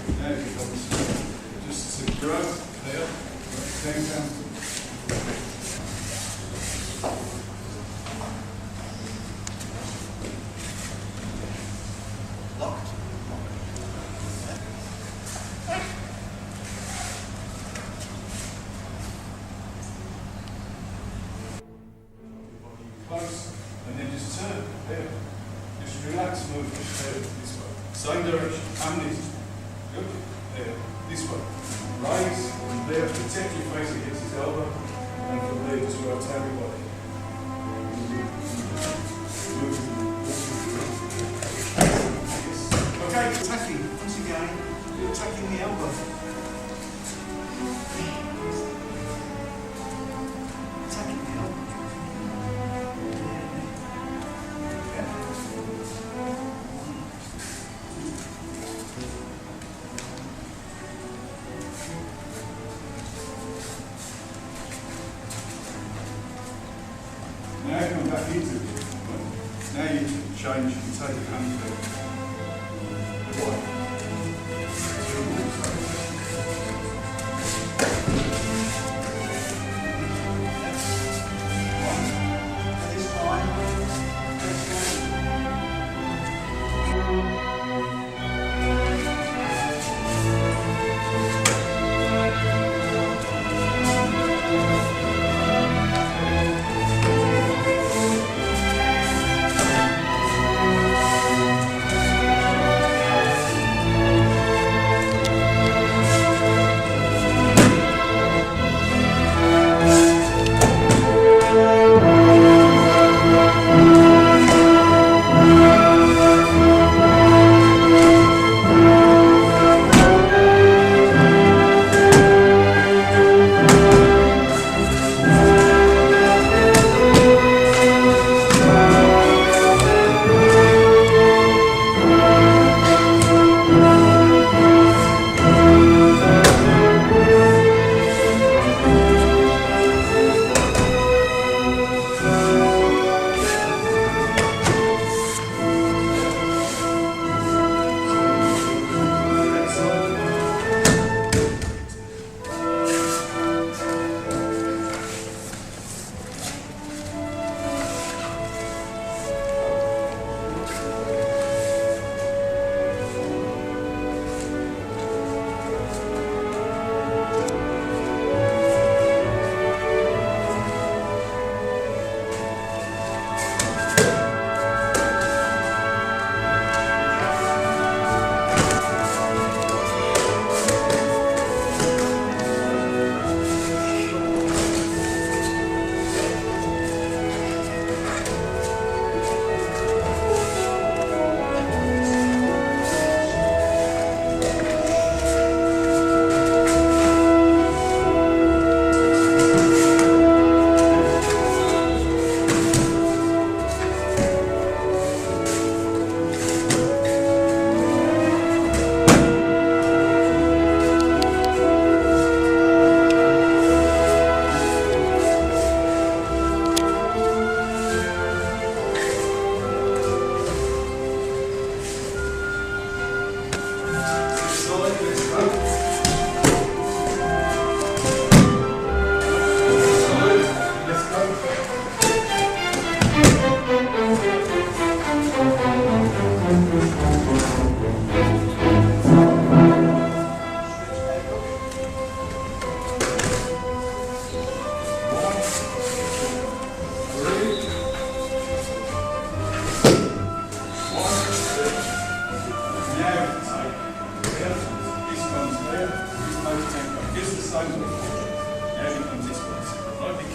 Now it becomes just to grow there, down. Locked. Close, and then just turn there. Just relax, move your head this way. Same direction, and this. Good. There. This way. Raise, and there, protect your face against his elbow, and from there just rotate your body. Okay, attacking. Once again, you're attacking the elbow. Attacking the elbow. Now come back into it. Now you change and take your hand there.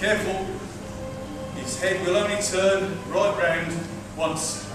Careful, his head will only turn right round once.